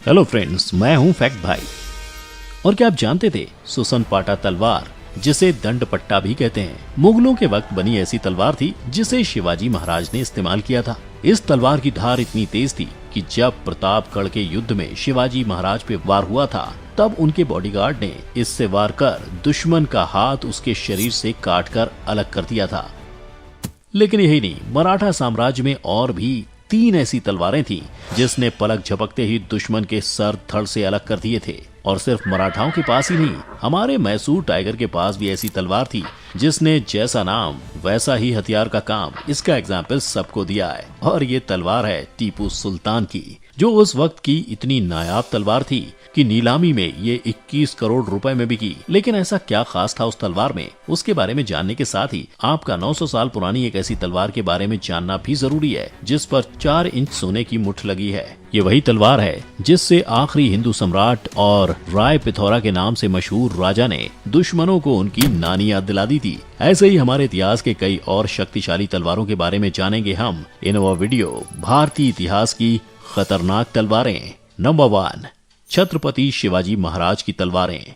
Hello friends, मैं हूं fact भाई। और क्या आप जानते थे सुसनपाटा तलवार, जिसे दंड पट्टा भी कहते हैं, मुगलों के वक्त बनी ऐसी तलवार थी जिसे शिवाजी महाराज ने इस्तेमाल किया था। इस तलवार की धार इतनी तेज थी कि जब प्रतापगढ़ के युद्ध में शिवाजी महाराज पे वार हुआ था, तब उनके बॉडीगार्ड ने इससे वार कर दुश्मन का हाथ उसके शरीर से काटकर अलग कर दिया था। लेकिन यही नहीं, मराठा साम्राज्य में और भी 3 ऐसी तलवारें थीं जिसने पलक झपकते ही दुश्मन के सर धड़ से अलग कर दिए थे। और सिर्फ मराठाओं के पास ही नहीं, हमारे मैसूर टाइगर के पास भी ऐसी तलवार थी जिसने जैसा नाम वैसा ही हथियार का काम। इसका एग्जाम्पल सबको दिया है, और ये तलवार है टीपू सुल्तान की, जो उस वक्त की इतनी नायाब तलवार थी कि नीलामी में ये 21 करोड़ रुपए में बिकी। लेकिन ऐसा क्या खास था उस तलवार में, उसके बारे में जानने के साथ ही आपका 900 साल पुरानी एक ऐसी तलवार के बारे में जानना भी जरूरी है जिस पर 4 इंच सोने की मुठ लगी है। ये वही तलवार है जिससे आखिरी हिंदू सम्राट और राय पिथौरा के नाम से मशहूर राजा ने दुश्मनों को उनकी नानी याद दिला दी थी। ऐसे ही हमारे इतिहास के कई और शक्तिशाली तलवारों के बारे में जानेंगे हम इन वीडियो भारतीय इतिहास की खतरनाक तलवारें। नंबर 1, छत्रपति शिवाजी महाराज की तलवारें।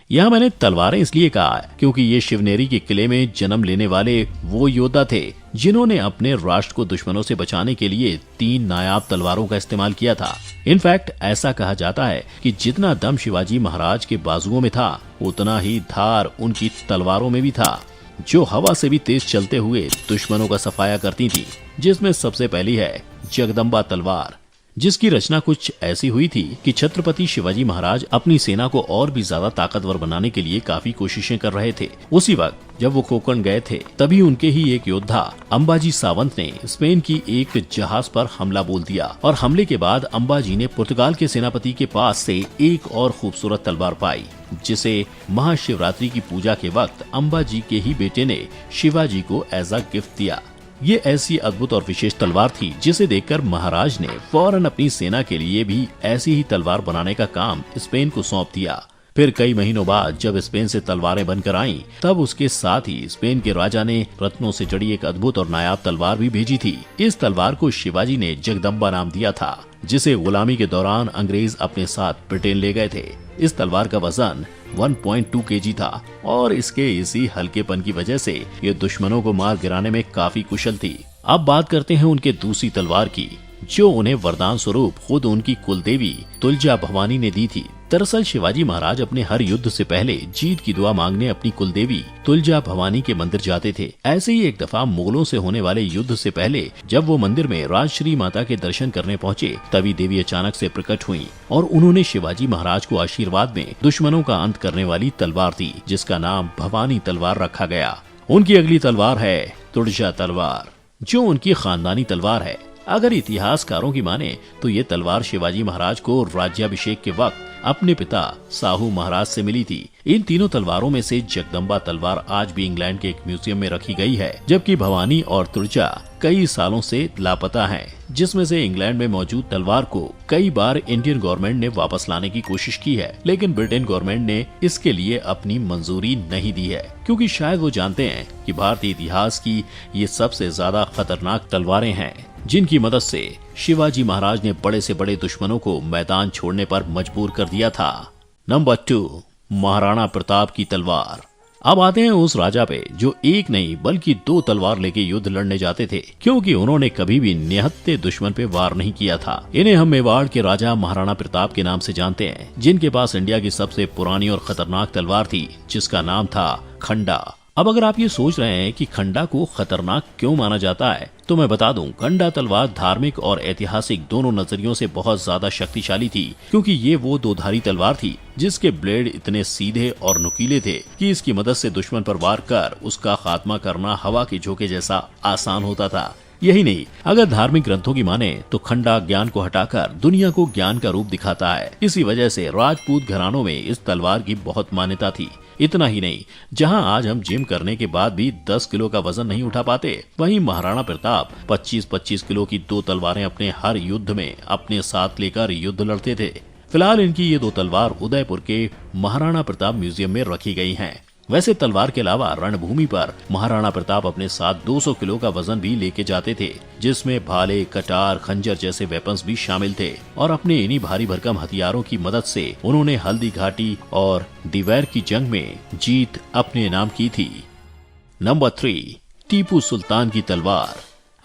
यहाँ मैंने तलवारें इसलिए कहा क्योंकि ये शिवनेरी के किले में जन्म लेने वाले वो योद्धा थे जिन्होंने अपने राष्ट्र को दुश्मनों से बचाने के लिए 3 नायाब तलवारों का इस्तेमाल किया था। इनफैक्ट ऐसा कहा जाता है कि जितना दम शिवाजी महाराज के बाजुओं में था, उतना ही धार उनकी तलवारों में भी था, जो हवा से भी तेज चलते हुए दुश्मनों का सफाया करती थी। जिसमें सबसे पहली है जगदम्बा तलवार, जिसकी रचना कुछ ऐसी हुई थी कि छत्रपति शिवाजी महाराज अपनी सेना को और भी ज्यादा ताकतवर बनाने के लिए काफी कोशिशें कर रहे थे। उसी वक्त जब वो कोंकण गए थे, तभी उनके ही एक योद्धा अंबाजी सावंत ने स्पेन की एक जहाज पर हमला बोल दिया, और हमले के बाद अंबाजी ने पुर्तगाल के सेनापति के पास से एक और खूबसूरत तलवार पाई, जिसे महाशिवरात्रि की पूजा के वक्त अंबाजी के ही बेटे ने शिवाजी को एज अ गिफ्ट दिया। ये ऐसी अद्भुत और विशेष तलवार थी जिसे देखकर महाराज ने फौरन अपनी सेना के लिए भी ऐसी ही तलवार बनाने का काम स्पेन को सौंप दिया। फिर कई महीनों बाद जब स्पेन से तलवारें बनकर आईं, तब उसके साथ ही स्पेन के राजा ने रत्नों से जड़ी एक अद्भुत और नायाब तलवार भी भेजी थी। इस तलवार को शिवाजी ने जगदम्बा नाम दिया था, जिसे गुलामी के दौरान अंग्रेज अपने साथ ब्रिटेन ले गए थे। इस तलवार का वजन 1.2 kg था, और इसके इसी हल्केपन की वजह से ये दुश्मनों को मार गिराने में काफी कुशल थी। अब बात करते हैं उनके दूसरी तलवार की, जो उन्हें वरदान स्वरूप खुद उनकी कुलदेवी तुलजा भवानी ने दी थी। दरअसल शिवाजी महाराज अपने हर युद्ध से पहले जीत की दुआ मांगने अपनी कुलदेवी तुलजा भवानी के मंदिर जाते थे। ऐसे ही एक दफा मुगलों से होने वाले युद्ध से पहले जब वो मंदिर में राजश्री माता के दर्शन करने पहुँचे, तभी देवी अचानक से प्रकट हुई और उन्होंने शिवाजी महाराज को आशीर्वाद में दुश्मनों का अंत करने वाली तलवार दी, जिसका नाम भवानी तलवार रखा गया। उनकी अगली तलवार है तुलजा तलवार, जो उनकी खानदानी तलवार है। अगर इतिहासकारों की माने तो ये तलवार शिवाजी महाराज को राज्याभिषेक के वक्त अपने पिता साहू महाराज से मिली थी। इन तीनों तलवारों में से जगदम्बा तलवार आज भी इंग्लैंड के एक म्यूजियम में रखी गई है, जबकि भवानी और तुलजा कई सालों से लापता हैं, जिसमें से इंग्लैंड में मौजूद तलवार को कई बार इंडियन गवर्नमेंट ने वापस लाने की कोशिश की है, लेकिन ब्रिटेन गवर्नमेंट ने इसके लिए अपनी मंजूरी नहीं दी है, क्योंकि शायद वो जानते हैं कि भारतीय इतिहास की ये सबसे ज्यादा खतरनाक तलवारें हैं, जिनकी मदद से शिवाजी महाराज ने बड़े से बड़े दुश्मनों को मैदान छोड़ने पर मजबूर कर दिया था। नंबर 2, महाराणा प्रताप की तलवार। अब आते हैं उस राजा पे जो एक नहीं बल्कि 2 तलवार लेके युद्ध लड़ने जाते थे, क्योंकि उन्होंने कभी भी निहत्थे दुश्मन पे वार नहीं किया था। इन्हें हम मेवाड़ के राजा महाराणा प्रताप के नाम से जानते हैं, जिनके पास इंडिया की सबसे पुरानी और खतरनाक तलवार थी, जिसका नाम था खंडा। अब अगर आप ये सोच रहे हैं कि खंडा को खतरनाक क्यों माना जाता है, तो मैं बता दूं, खंडा तलवार धार्मिक और ऐतिहासिक दोनों नजरियों से बहुत ज्यादा शक्तिशाली थी, क्योंकि ये वो 2-धारी तलवार थी जिसके ब्लेड इतने सीधे और नुकीले थे कि इसकी मदद से दुश्मन पर वार कर उसका खात्मा करना हवा के झोंके जैसा आसान होता था। यही नहीं, अगर धार्मिक ग्रंथों की माने तो खंडा ज्ञान को हटाकर दुनिया को ज्ञान का रूप दिखाता है। इसी वजह से राजपूत घरानों में इस तलवार की बहुत मान्यता थी। इतना ही नहीं, जहां आज हम जिम करने के बाद भी 10 किलो का वजन नहीं उठा पाते, वहीं महाराणा प्रताप 25-25 किलो की 2 तलवारें अपने हर युद्ध में अपने साथ लेकर युद्ध लड़ते थे। फिलहाल इनकी ये 2 तलवार उदयपुर के महाराणा प्रताप म्यूजियम में रखी गई हैं। वैसे तलवार के अलावा रणभूमि पर महाराणा प्रताप अपने साथ 200 किलो का वजन भी लेके जाते थे, जिसमें भाले, कटार, खंजर जैसे वेपन्स भी शामिल थे। और अपने इन्हीं भारी भरकम हथियारों की मदद से उन्होंने हल्दी घाटी और दिवैर की जंग में जीत अपने नाम की थी। नंबर 3, टीपू सुल्तान की तलवार।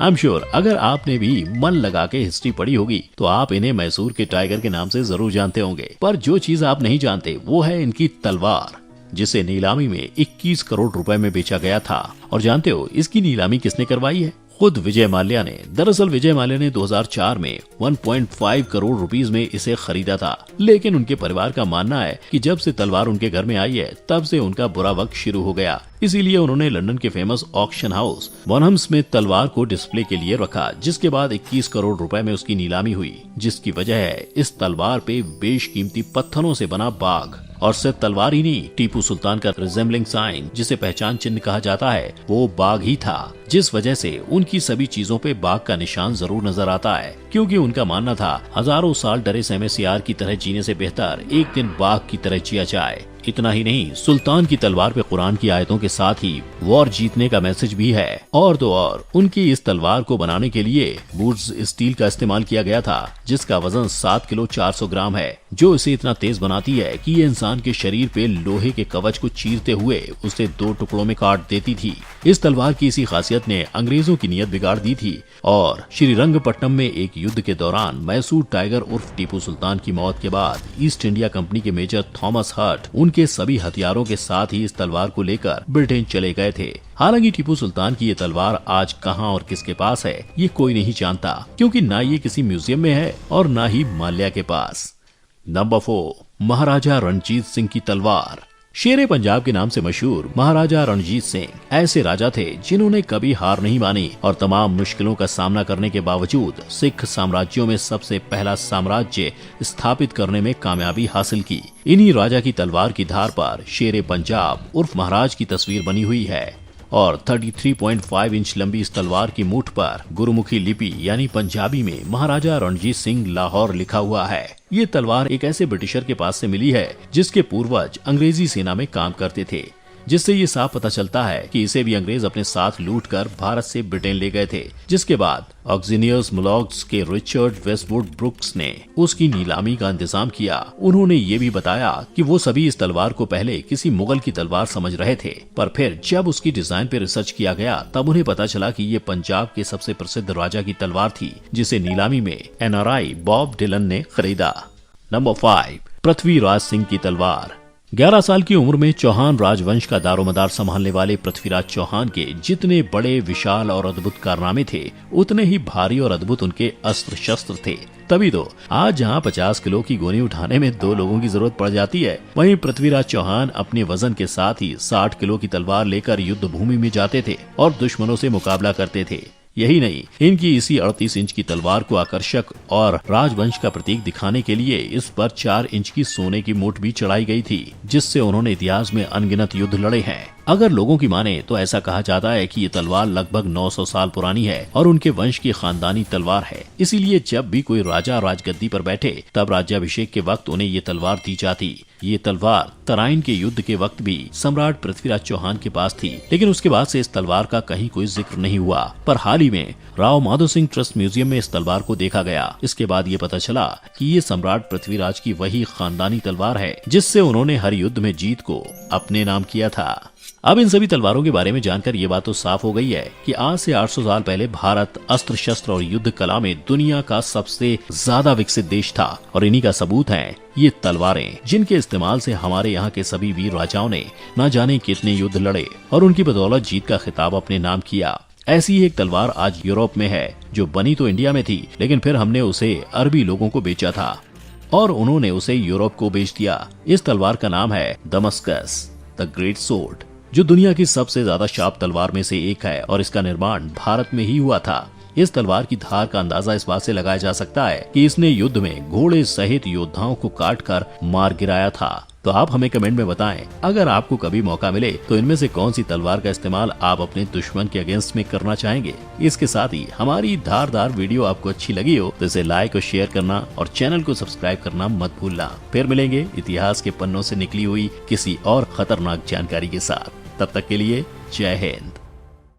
आई एम श्योर अगर आपने भी मन लगा के हिस्ट्री पढ़ी होगी तो आप इन्हें मैसूर के टाइगर के नाम से जरूर जानते होंगे। पर जो चीज आप नहीं जानते वो है इनकी तलवार, जिसे नीलामी में 21 करोड़ रुपए में बेचा गया था। और जानते हो इसकी नीलामी किसने करवाई है? खुद विजय माल्या ने। दरअसल विजय माल्या ने 2004 में 1.5 करोड़ रुपीस में इसे खरीदा था, लेकिन उनके परिवार का मानना है कि जब से तलवार उनके घर में आई है तब से उनका बुरा वक्त शुरू हो गया। इसीलिए उन्होंने लंदन के फेमस ऑक्शन हाउस बनहम्स में तलवार को डिस्प्ले के लिए रखा, जिसके बाद 21 करोड़ रुपए में उसकी नीलामी हुई, जिसकी वजह है इस तलवार पे बेशकीमती पत्थरों से बना बाघ। और सिर्फ तलवार ही नहीं, टीपू सुल्तान का रिजेंबलिंग साइन, जिसे पहचान चिन्ह कहा जाता है, वो बाघ ही था, जिस वजह से उनकी सभी चीजों पे बाघ का निशान जरूर नजर आता है, क्योंकि उनका मानना था हजारों साल डरे सहमे सियार की तरह जीने से बेहतर एक दिन बाघ की तरह जिया जाए। इतना ही नहीं, सुल्तान की तलवार पे कुरान की आयतों के साथ ही वॉर जीतने का मैसेज भी है। और तो और उनकी इस तलवार को बनाने के लिए वुड्स स्टील का इस्तेमाल किया गया था, जिसका वजन 7 किलो 400 ग्राम है, जो इसे इतना तेज बनाती है कि ये इंसान के शरीर पे लोहे के कवच को चीरते हुए उसे 2 टुकड़ों में काट देती थी। इस तलवार की इसी खासियत ने अंग्रेजों की नीयत बिगाड़ दी थी और श्रीरंगपट्टनम में एक युद्ध के दौरान मैसूर टाइगर उर्फ टीपू सुल्तान की मौत के बाद ईस्ट इंडिया कंपनी के मेजर थॉमस हर्ट उनके सभी हथियारों के साथ ही इस तलवार को लेकर ब्रिटेन चले गए थे। हालांकि टीपू सुल्तान की ये तलवार आज कहां और किसके पास है ये कोई नहीं जानता, क्योंकि ना ये किसी म्यूजियम में है और ना ही माल्या के पास। नंबर 4, महाराजा रणजीत सिंह की तलवार। शेरे पंजाब के नाम से मशहूर महाराजा रणजीत सिंह ऐसे राजा थे जिन्होंने कभी हार नहीं मानी और तमाम मुश्किलों का सामना करने के बावजूद सिख साम्राज्यों में सबसे पहला साम्राज्य स्थापित करने में कामयाबी हासिल की। इन्हीं राजा की तलवार की धार पर शेरे पंजाब उर्फ महाराज की तस्वीर बनी हुई है और 33.5 इंच लंबी इस तलवार की मूठ पर गुरुमुखी लिपि यानी पंजाबी में महाराजा रणजीत सिंह लाहौर लिखा हुआ है। ये तलवार एक ऐसे ब्रिटिशर के पास से मिली है जिसके पूर्वज अंग्रेजी सेना में काम करते थे, जिससे ये साफ पता चलता है कि इसे भी अंग्रेज अपने साथ लूटकर भारत से ब्रिटेन ले गए थे। जिसके बाद ऑक्सीनियर्स मुलॉग्स के रिचर्ड वेस्टवुड ब्रुक्स ने उसकी नीलामी का इंतजाम किया। उन्होंने ये भी बताया कि वो सभी इस तलवार को पहले किसी मुगल की तलवार समझ रहे थे, पर फिर जब उसकी डिजाइन पे रिसर्च किया गया तब उन्हें पता चला कि ये पंजाब के सबसे प्रसिद्ध राजा की तलवार थी, जिसे नीलामी में NRI बॉब डिलन ने खरीदा। नंबर 5, पृथ्वीराज सिंह की तलवार। 11 साल की उम्र में चौहान राजवंश का दारोमदार संभालने वाले पृथ्वीराज चौहान के जितने बड़े, विशाल और अद्भुत कारनामे थे, उतने ही भारी और अद्भुत उनके अस्त्र शस्त्र थे। तभी तो आज जहां 50 किलो की गोनी उठाने में 2 लोगों की जरूरत पड़ जाती है, वहीं पृथ्वीराज चौहान अपने वजन के साथ ही 60 किलो की तलवार लेकर युद्ध भूमि में जाते थे और दुश्मनों से मुकाबला करते थे। यही नहीं, इनकी इसी 38 इंच की तलवार को आकर्षक और राजवंश का प्रतीक दिखाने के लिए इस पर 4 इंच की सोने की मूठ भी चढ़ाई गई थी, जिससे उन्होंने इतिहास में अनगिनत युद्ध लड़े हैं। अगर लोगों की माने तो ऐसा कहा जाता है कि ये तलवार लगभग 900 साल पुरानी है और उनके वंश की खानदानी तलवार है। इसीलिए जब भी कोई राजा राजगद्दी पर बैठे तब राज्याभिषेक के वक्त उन्हें ये तलवार दी जाती। ये तलवार तराइन के युद्ध के वक्त भी सम्राट पृथ्वीराज चौहान के पास थी, लेकिन उसके बाद से इस तलवार का कहीं कोई जिक्र नहीं हुआ। पर हाल ही में राव माधो सिंह ट्रस्ट म्यूजियम में इस तलवार को देखा गया। इसके बाद ये पता चला कि ये सम्राट पृथ्वीराज की वही खानदानी तलवार है जिससे उन्होंने हर युद्ध में जीत को अपने नाम किया था। अब इन सभी तलवारों के बारे में जानकर ये बात तो साफ हो गई है कि आज से 800 साल पहले भारत अस्त्र शस्त्र और युद्ध कला में दुनिया का सबसे ज्यादा विकसित देश था और इन्हीं का सबूत है ये तलवारें, जिनके इस्तेमाल से हमारे यहाँ के सभी वीर राजाओं ने न जाने कितने युद्ध लड़े और उनकी बदौलत जीत का खिताब अपने नाम किया। ऐसी ही एक तलवार आज यूरोप में है, जो बनी तो इंडिया में थी, लेकिन फिर हमने उसे अरबी लोगों को बेचा था और उन्होंने उसे यूरोप को बेच दिया। इस तलवार का नाम है दमस्कस द ग्रेट सोर्ड, जो दुनिया की सबसे ज्यादा शार्प तलवार में से एक है और इसका निर्माण भारत में ही हुआ था। इस तलवार की धार का अंदाजा इस बात से लगाया जा सकता है कि इसने युद्ध में घोड़े सहित योद्धाओं को काटकर मार गिराया था। तो आप हमें कमेंट में बताएं, अगर आपको कभी मौका मिले तो इनमें से कौन सी तलवार का इस्तेमाल आप अपने दुश्मन के अगेंस्ट में करना चाहेंगे। इसके साथ ही हमारी धारदार वीडियो आपको अच्छी लगी हो तो इसे लाइक और शेयर करना और चैनल को सब्सक्राइब करना मत भूलना। फिर मिलेंगे इतिहास के पन्नों से निकली हुई किसी और खतरनाक जानकारी के साथ। तब तक के लिए जय हिंद।